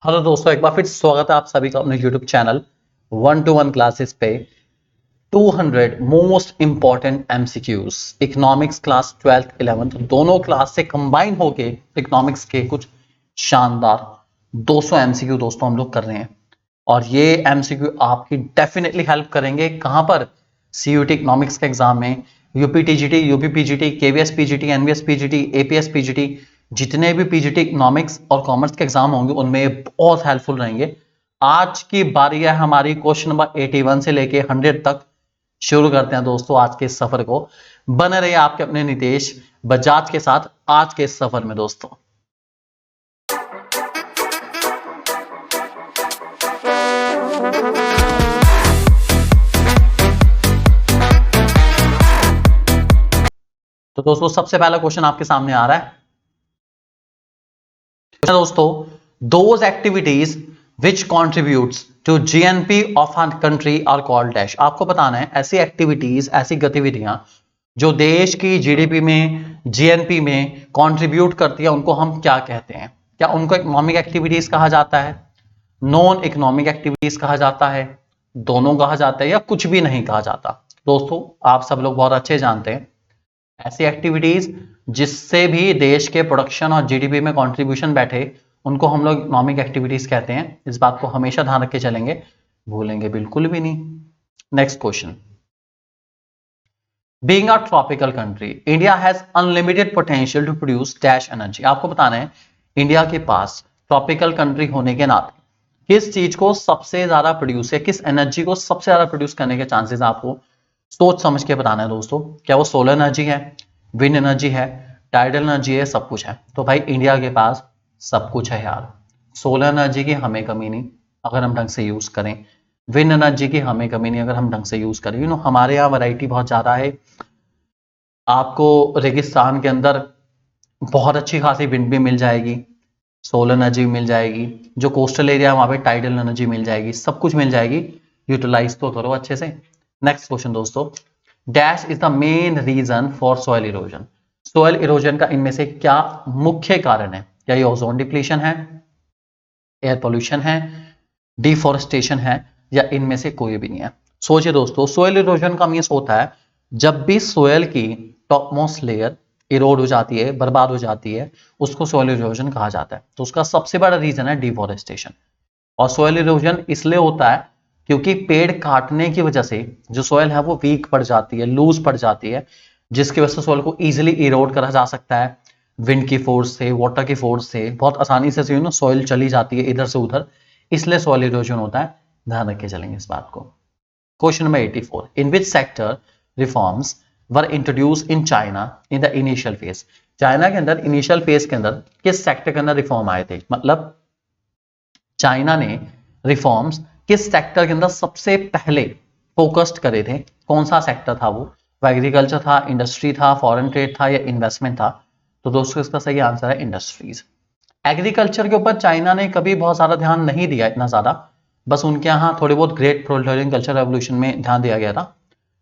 Hello दोस्तों, एक बार फिर स्वागत है आप सभी का अपने YouTube चैनल 1-to-1 क्लासेस पे। 200 most important MCQs economics class 12th 11th दोनों क्लास से कंबाइन होके इकोनॉमिक्स के कुछ शानदार 200 एमसीक्यू दोस्तों हम लोग कर रहे हैं। और ये एमसीक्यू आपकी डेफिनेटली हेल्प करेंगे। कहां पर? सीयूटी इकोनॉमिक्स के एग्जाम में, UP TGT, UP PGT, KVS PGT, NVS PGT, APS PGT, जितने भी पीजीटी इकोनॉमिक्स और कॉमर्स के एग्जाम होंगे उनमें बहुत हेल्पफुल रहेंगे। आज की बारी है हमारी क्वेश्चन नंबर 81 से लेके 100 तक। शुरू करते हैं दोस्तों आज के इस सफर को। बने रहिए आपके अपने नितेश बजाज के साथ आज के इस सफर में दोस्तों। तो दोस्तों सबसे पहला क्वेश्चन आपके सामने आ रहा है। दोस्तों, those activities which contributes to GNP of a country are called dash. आपको बताना है ऐसी एक्टिविटीज, ऐसी गतिविधियां जो देश की जीडीपी में, जीएनपी में कंट्रीब्यूट करती है, उनको हम क्या कहते हैं? क्या उनको इकोनॉमिक एक्टिविटीज कहा जाता है, नॉन इकोनॉमिक एक्टिविटीज कहा जाता है, दोनों कहा जाता है, या कुछ भी नहीं कहा जाता? दोस्तों आप सब लोग बहुत अच्छे जानते हैं ऐसी एक्टिविटीज जिससे भी देश के प्रोडक्शन और जीडीपी में कंट्रीब्यूशन बैठे उनको हम लोग इकोनॉमिक एक्टिविटीज कहते हैं। इस बात को हमेशा ध्यान रख के चलेंगे, भूलेंगे बिल्कुल भी नहीं। Next question. Being a tropical country, India has unlimited potential to produce dash energy। आपको बताना है इंडिया के पास ट्रॉपिकल कंट्री होने के नाते किस चीज को सबसे ज्यादा प्रोड्यूस है, किस एनर्जी को सबसे ज्यादा प्रोड्यूस करने के चांसेस आपको सोच समझ के बताना है दोस्तों। क्या वो सोलर एनर्जी है, विंड एनर्जी है, टाइडल एनर्जी है, सब कुछ है? तो भाई इंडिया के पास सब कुछ है यार। सोलर एनर्जी की हमें कमी नहीं अगर हम ढंग से यूज करें, विंड एनर्जी की हमें कमी नहीं अगर हम ढंग से यूज करें। हमारे यहाँ वैरायटी बहुत ज्यादा है। आपको रेगिस्तान के अंदर बहुत अच्छी खासी विंड भी मिल जाएगी, सोलर एनर्जी भी मिल जाएगी, जो कोस्टल एरिया है वहां पे टाइडल एनर्जी मिल जाएगी, सब कुछ मिल जाएगी। यूटिलाइज तो करो अच्छे से। नेक्स्ट क्वेश्चन दोस्तों। Dash is the main reason for soil erosion. Soil erosion का इनमें से क्या मुख्य कारण है? क्या ये ओजोन डिप्लीशन है, एयर पोल्यूशन है, डिफॉरेस्टेशन है, या इनमें से कोई भी नहीं है? सोचिए दोस्तों, सोइल इरोजन का मीन्स होता है जब भी सोयल की टॉपमोस्ट लेयर इरोड हो जाती है, बर्बाद हो जाती है, उसको सोइल इरोजन कहा जाता है। तो उसका सबसे बड़ा रीजन है डिफॉरेस्टेशन। और सोइल इरोजन इसलिए होता है क्योंकि पेड़ काटने की वजह से जो सोयल है वो वीक पड़ जाती है, लूज पड़ जाती है, जिसकी वजह से सोयल को इजीली इरोड करा जा सकता है। विंड की फोर्स से, वाटर की फोर्स से बहुत आसानी से सोयल चली जाती है इधर से उधर, इसलिए सोइल इरोजन होता है। ध्यान रख के चलेंगे इस बात को। Question number 84। In which sector reforms were introduce in China in the initial phase. China के अंदर इनिशियल फेज के अंदर किस सेक्टर के अंदर रिफॉर्म आए थे? मतलब चाइना ने रिफॉर्म्स किस सेक्टर के अंदर सबसे पहले फोकस्ड करे थे? कौन सा सेक्टर था वो एग्रीकल्चर था, इंडस्ट्री था, फॉरेन ट्रेड था, या इन्वेस्टमेंट था? तो दोस्तों इसका सही आंसर है इंडस्ट्रीज। एग्रीकल्चर के ऊपर चाइना ने कभी बहुत ज्यादा ध्यान नहीं दिया, इतना ज्यादा, बस उनके यहाँ थोड़े बहुत ग्रेट प्रोलेटारियन कल्चर रेवोल्यूशन में ध्यान दिया गया था,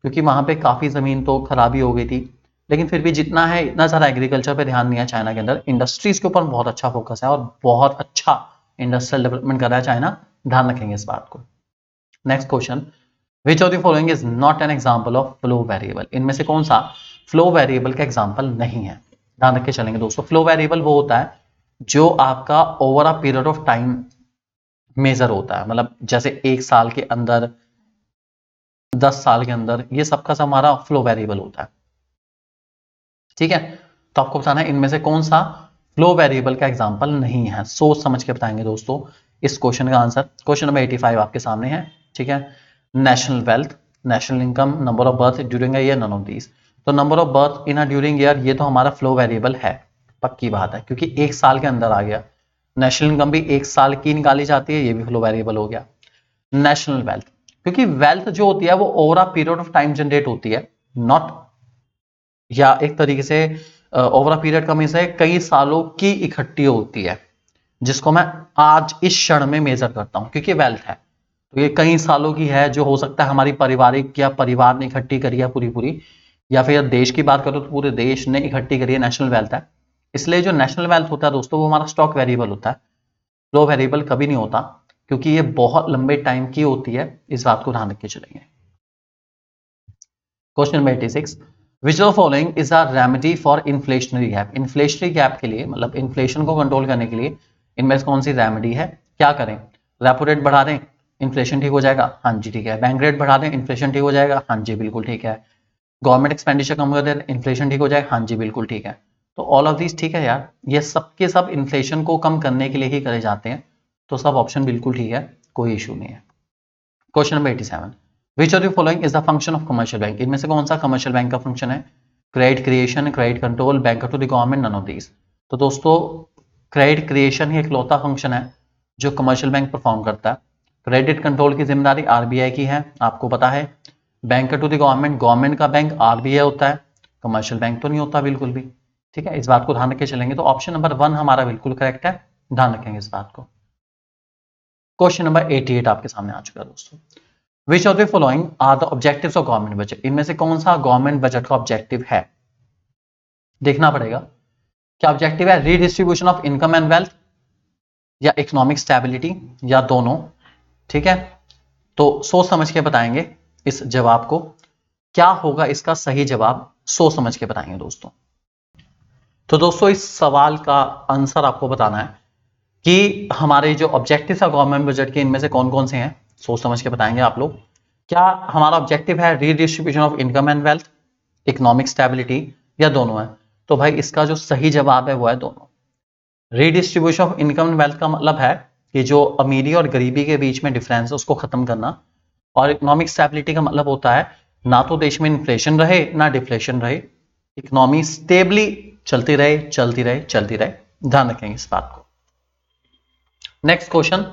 क्योंकि वहां पे काफी जमीन तो खराबी हो गई थी। लेकिन फिर भी जितना है इतना सारा एग्रीकल्चर पे ध्यान दिया चाइना के अंदर। इंडस्ट्रीज के ऊपर बहुत अच्छा फोकस है और बहुत अच्छा इंडस्ट्रियल डेवलपमेंट कर रहा है चाइना। ध्यान रखेंगे इस बात को। Next question. Which of the following is not an example of flow variable. इनमें से कौन सा फ्लो वेरिएबल का एग्जाम्पल नहीं है? ध्यान रख के चलेंगे दोस्तों। फ्लो वेरिएबल वो होता है जो आपका over a period of time measure होता है, मतलब जैसे 1 साल के अंदर, 10 साल के अंदर, ये सबका सब हमारा फ्लो वेरिएबल होता है। ठीक है, तो आपको बताना है इनमें से कौन सा फ्लो वेरिएबल का एग्जांपल नहीं है। सोच समझ के बताएंगे दोस्तों इस क्वेश्चन का आंसर। क्वेश्चन नंबर 85 आपके सामने है। ठीक है, national wealth, national income, number of birth during a year, none of these. तो number of birth in a during year ये तो हमारा फ्लो वेरिएबल है, पक्की बात है, क्योंकि 1 साल के अंदर आ गया। नेशनल इनकम भी 1 साल की निकाली जाती है, ये भी फ्लो वेरिएबल हो गया। नेशनल वेल्थ, क्योंकि वेल्थ जो होती है वो over a period of time generate होती है, नॉट, या एक तरीके से ओवर अ पीरियड का मीन्स है कई सालों की इकट्ठी होती है, जिसको मैं आज इस क्षण में मेजर करता हूं, क्योंकि वेल्थ है तो ये कई सालों की है, जो हो सकता है हमारी पारिवारिक या परिवार ने इकट्ठी करी है पूरी पूरी, या फिर देश की बात करो तो पूरे देश ने इकट्ठी करी है, नेशनल वेल्थ है। इसलिए जो नेशनल वेल्थ होता है दोस्तों वो हमारा स्टॉक वेरिएबल होता है। फ्लो वेरिएबल कभी नहीं होता, क्योंकि ये बहुत लंबे टाइम की होती है, इस बात को ध्यान रख के चलेंगे। Question number 86, which of following is a remedy for inflationary gap. Inflationary gap के लिए, मतलब इन्फ्लेशन को कंट्रोल करने के लिए इनमें से कौन सी रेमेडी है? क्या करें? रेपो रेट बढ़ा दें, इन्फ्लेशन ठीक हो जाएगा? हाँ जी ठीक है। बैंक रेट बढ़ा दें, इन्फ्लेशन ठीक हो जाएगा? हाँ जी बिल्कुल ठीक है। गवर्नमेंट एक्सपेंडिचर कम कर दें, इन्फ्लेशन ठीक हो जाएगा? हाँ जी बिल्कुल ठीक है। तो ऑल ऑफ दीज ठीक है यार, ये सब के सब इन्फ्लेशन को कम करने के लिए ही करे जाते हैं, तो सब ऑप्शन बिल्कुल ठीक है, कोई इशू नहीं है। Question number 87, which of the following is the function of commercial bank. इनमें से कौन सा कमर्शियल बैंक का फंक्शन है? Credit creation, credit control, bank to the government, none of these. तो दोस्तों क्रेडिट क्रिएशन ही इकलौता फंक्शन है जो कमर्शियल बैंक परफॉर्म करता है। क्रेडिट कंट्रोल की जिम्मेदारी आरबीआई की है, आपको पता है। Bank to the government, government का बैंक आरबीआई होता है, कमर्शियल बैंक तो नहीं होता बिल्कुल भी। ठीक है, इस बात को ध्यान रख के चलेंगे। तो ऑप्शन नंबर 1 हमारा बिल्कुल करेक्ट है, ध्यान रखेंगे इस बात को। क्वेश्चन नंबर 88 आपके सामने आ चुका है दोस्तों। Which of the following are the objectives of government budget. इनमें से कौन सा गवर्नमेंट बजट का ऑब्जेक्टिव है? देखना पड़ेगा। क्या ऑब्जेक्टिव है? Redistribution of income and wealth, या इकोनॉमिक स्टेबिलिटी, या दोनों? ठीक है, तो सोच समझ के बताएंगे इस जवाब को। क्या होगा इसका सही जवाब, सोच समझ के बताएंगे दोस्तों। तो दोस्तों इस सवाल का आंसर आपको बताना है कि हमारे जो ऑब्जेक्टिव है गवर्नमेंट बजट के, इनमें से कौन कौन से हैं, सोच समझ के बताएंगे आप लोग। क्या हमारा ऑब्जेक्टिव है redistribution of income and wealth, economic stability, या दोनों है? तो भाई इसका जो सही जवाब है वो है दोनों। Redistribution of income and wealth का मतलब है कि जो अमीरी और गरीबी के बीच में डिफरेंस है उसको खत्म करना, और इकोनॉमिक स्टेबिलिटी का मतलब होता है ना तो देश में इन्फ्लेशन रहे ना डिफ्लेशन रहे, इकोनॉमी स्टेबली चलती रहे चलती रहे चलती रहे। ध्यान रखेंगे इस बात को। Next question,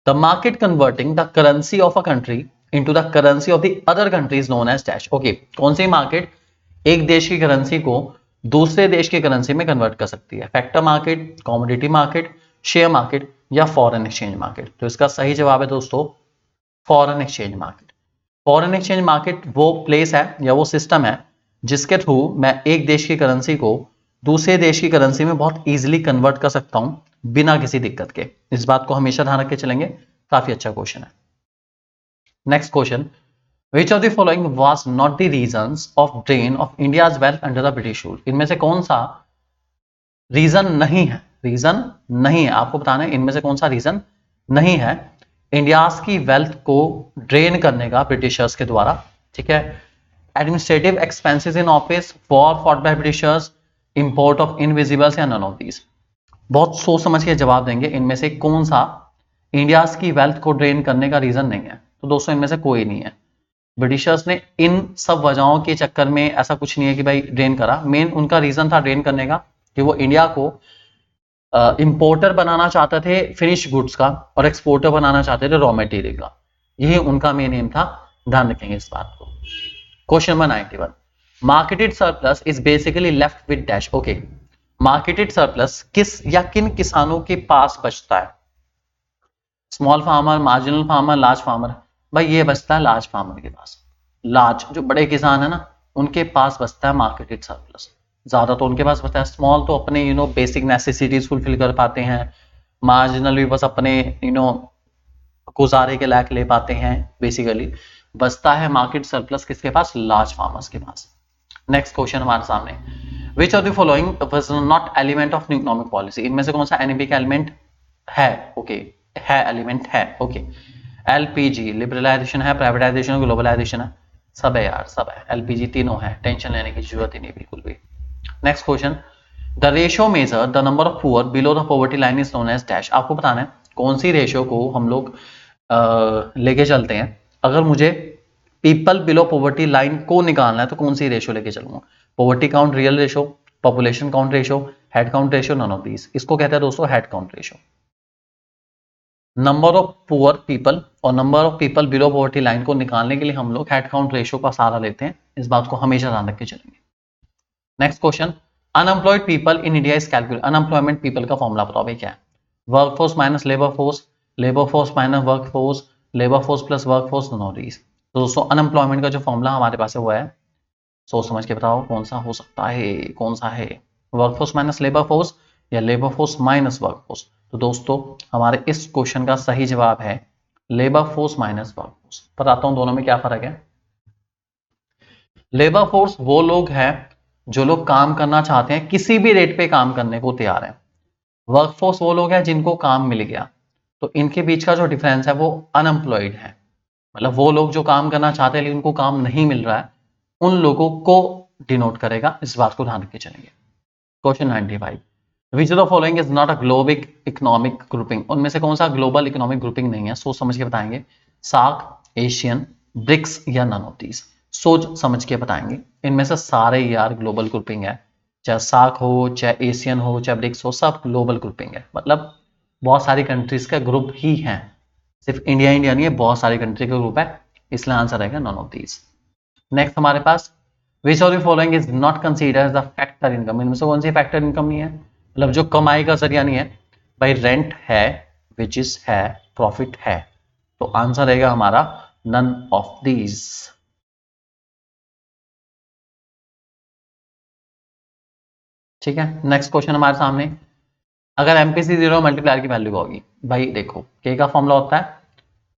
the market converting the currency of a country into the currency of the other country is known as dash. Okay, कौन सी मार्केट एक देश की करेंसी को दूसरे देश की करेंसी में कन्वर्ट कर सकती है? Factor market, commodity market, share market, या फॉरेन एक्सचेंज मार्केट? तो इसका सही जवाब है दोस्तों foreign exchange market. Foreign exchange market वो प्लेस है या वो सिस्टम है जिसके थ्रू मैं एक देश की करेंसी को दूसरे देश की करेंसी में बहुत इजीली कन्वर्ट कर सकता हूं बिना किसी दिक्कत के। इस बात को हमेशा ध्यान रख के चलेंगे, काफी अच्छा क्वेश्चन है। Next question, which of the following was not the reasons of drain of India's wealth under the British rule. इनमें से कौन सा रीजन नहीं है? रीजन नहीं है, आपको बताना है इनमें से कौन सा रीजन नहीं है इंडियाज की वेल्थ को ड्रेन करने का ब्रिटिशर्स के द्वारा। ठीक है, administrative expenses in office, war fought by Britishers, import of invisibles, या नन ऑफ दीज। बहुत सोच समझ के जवाब देंगे, इनमें से कौन सा इंडियाज की वेल्थ को ड्रेन करने का रीजन नहीं है? तो दोस्तों इनमें से कोई नहीं है। ब्रिटिशर्स ने इन सब वजहों के चक्कर में ऐसा कुछ नहीं है कि भाई ड्रेन करा, मेन उनका रीजन था ड्रेन करने का कि वो इंडिया को इंपोर्टर बनाना चाहते थे फिनिश गुड्स का, और एक्सपोर्टर बनाना चाहते थे रॉ मटेरियल का। यही उनका मेन एम था, ध्यान रखेंगे इस बात को। Question number 91, marketed surplus is basically left with dash. Okay, marketed surplus किस या किन किसानों के पास बचता है? Small farmer, marginal farmer, large farmer? भाई ये बचता है लार्ज फार्मर के पास। लार्ज जो बड़े किसान है ना, उनके पास बचता है मार्केटेड सरप्लस। ज्यादा तो उनके पास बचता है, स्मॉल तो अपने बेसिक नेसेसिटीज फुलफिल कर पाते हैं, मार्जिनल भी बस अपने गुजारे के लायक ले पाते हैं। बेसिकली बचता है मार्केट सरप्लस किसके पास? लार्ज फार्मर्स के पास। नेक्स्ट क्वेश्चन हमारे सामने, विच of the following was not element of new economic policy. इनमें से कौन सा एनईपी का एलिमेंट है? ओके, है एलिमेंट है। ओके, एलपीजी लिबरलाइजेशन है, प्राइवेटाइजेशन, ग्लोबलाइजेशन है, सब है यार, सब है। एलपीजी तीनों है, टेंशन लेने की जरूरत ही नहीं बिल्कुल भी। Next question, the ratio measure the number of poor below the poverty line is known as dash. आपको बताना है कौन सी रेशियो को हम लोग लेके चलते हैं। अगर मुझे पीपल बिलो पॉवर्टी लाइन को निकालना है तो कौन सी रेशियो लेके चलूंगा? Poverty count real ratio, population count ratio, head count ratio, none of these. इसको कहते हैं दोस्तों head count ratio. Number of poor people और number of people below poverty line को निकालने के लिए हम लोग हेड काउंट रेशियो का सहारा लेते हैं, इस बात को हमेशा ध्यान रख के चलेंगे। Next question, unemployed people in India is calculate. Unemployment people का फॉर्मुला बताओ भाई क्या है? Workforce minus labour force minus workforce, labour force plus workforce, none of these. तो दोस्तों अनएम्प्लॉयमेंट का जो फॉर्मुला हमारे पास है वो है, सोच समझ के बताओ कौन सा हो सकता है, कौन सा है? वर्कफोर्स माइनस लेबर फोर्स या लेबर फोर्स माइनस वर्कफोर्स? तो दोस्तों हमारे इस क्वेश्चन का सही जवाब है labour force minus work force. बताता हूं दोनों में क्या फर्क है। लेबर फोर्स वो लोग हैं जो लोग काम करना चाहते हैं, किसी भी रेट पे काम करने को तैयार है। वर्कफोर्स वो लोग हैं जिनको काम मिल गया। तो इनके बीच का जो डिफरेंस है वो अनएम्प्लॉयड है, मतलब वो लोग जो काम करना चाहते हैं लेकिन उनको काम नहीं मिल रहा है, उन लोगों को डिनोट करेगा। इस बात को ध्यान रख के चलेंगे। Question 95, which of the following is not a global economic grouping. उनमें से कौन सा ग्लोबल इकोनॉमिक ग्रुपिंग नहीं है? सोच समझ के बताएंगे। सार्क, एशियन, ब्रिक्स या नन ऑफ दीज। सोच समझ के बताएंगे। इनमें से सारे यार ग्लोबल ग्रुपिंग है, चाहे सार्क हो, चाहे एशियन हो, चाहे ब्रिक्स हो, सब ग्लोबल ग्रुपिंग है। मतलब बहुत सारी कंट्रीज का ग्रुप ही है, सिर्फ इंडिया इंडिया नहीं है, बहुत सारी कंट्री का ग्रुप है। इसलिए आंसर आएगा नॉन ऑफ दीज। नेक्स्ट हमारे पास which of the following is not consider as the factor income. इनमें से कौन सी फैक्टर इनकम नहीं है, मतलब जो कमाई का जरिया नहीं है। भाई रेंट है, वेजेस है, प्रॉफिट है। तो आंसर रहेगा हमारा नन ऑफ दीज। ठीक है, नेक्स्ट क्वेश्चन हमारे सामने। अगर एमपीसी जीरो मल्टीप्लायर की वैल्यू होगी, भाई देखो के का फॉर्मूला होता है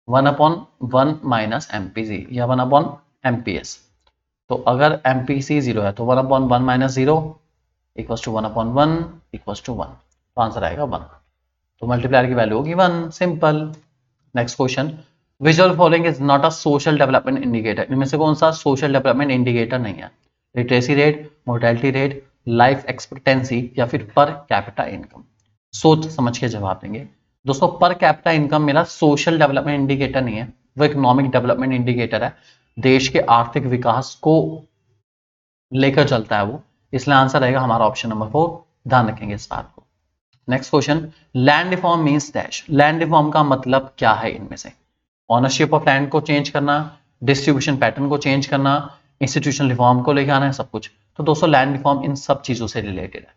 1/1 माइनस एमपीसी या 1/एमपीएस। तो अगर एमपीसी जीरो है तो 1/1 minus zero equals to 1/1 equals to 1। तो आंसर आएगा 1। तो मल्टीप्लायर की वैल्यू होगी 1, simple. Next question, visual following is not a social development indicator. इनमें से कौन सा सोशल डेवलपमेंट इंडिकेटर नहीं है? Literacy rate, mortality rate, life expectancy या फिर पर कैपिटा इनकम। सोच समझ के जवाब देंगे। दोस्तों पर कैपिटा इनकम मेरा सोशल डेवलपमेंट इंडिकेटर नहीं है, वो इकोनॉमिक डेवलपमेंट इंडिकेटर है। देश के आर्थिक विकास को लेकर चलता है वो। इसलिए आंसर रहेगा हमारा ऑप्शन नंबर 4। ध्यान रखेंगे इस बात को। Next question, land reform means dash. Land reform का मतलब क्या है? इनमें से ओनरशिप ऑफ लैंड को चेंज करना, डिस्ट्रीब्यूशन पैटर्न को चेंज करना, इंस्टीट्यूशनल रिफॉर्म को लेकर आना है, सब कुछ। तो दोस्तों लैंड रिफॉर्म इन सब चीजों से रिलेटेड है।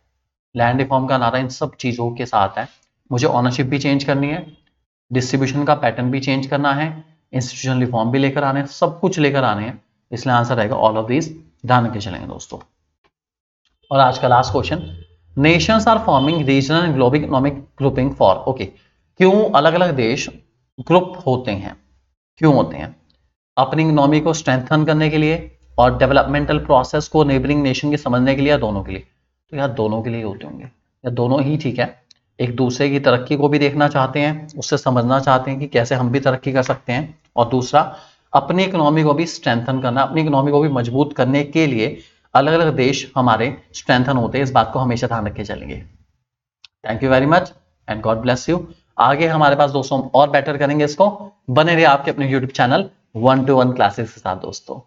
लैंड रिफॉर्म का नारा इन सब चीजों के साथ है। मुझे ओनरशिप भी चेंज करनी है, डिस्ट्रीब्यूशन का पैटर्न भी चेंज करना है, इंस्टीट्यूशनल रिफॉर्म भी लेकर आने हैं, सब कुछ लेकर आने हैं। इसलिए आंसर रहेगा ऑल ऑफ दीज। ध्यान रखे चलेंगे दोस्तों। और आज का last question, nations are forming regional and global economic grouping for. Okay, क्यों अलग अलग देश ग्रुप होते हैं? क्यों होते हैं? अपनी इकोनॉमी को स्ट्रेंथन करने के लिए और डेवलपमेंटल प्रोसेस को नेबरिंग नेशन के समझने के लिए, या दोनों के लिए? तो यार दोनों के लिए होते होंगे, या दोनों ही ठीक है। एक दूसरे की तरक्की को भी देखना चाहते हैं, उससे समझना चाहते हैं कि कैसे हम भी तरक्की कर सकते हैं, और दूसरा अपनी इकोनॉमी को भी स्ट्रेंथन करना, अपनी इकोनॉमी को भी मजबूत करने के लिए अलग अलग देश हमारे स्ट्रेंथन होते हैं। इस बात को हमेशा ध्यान रख के चलेंगे। Thank you very much and God bless you. आगे हमारे पास दोस्तों और बेटर करेंगे इसको। बने रहिए आपके अपने यूट्यूब चैनल 1 to 1 क्लासेस के साथ दोस्तों।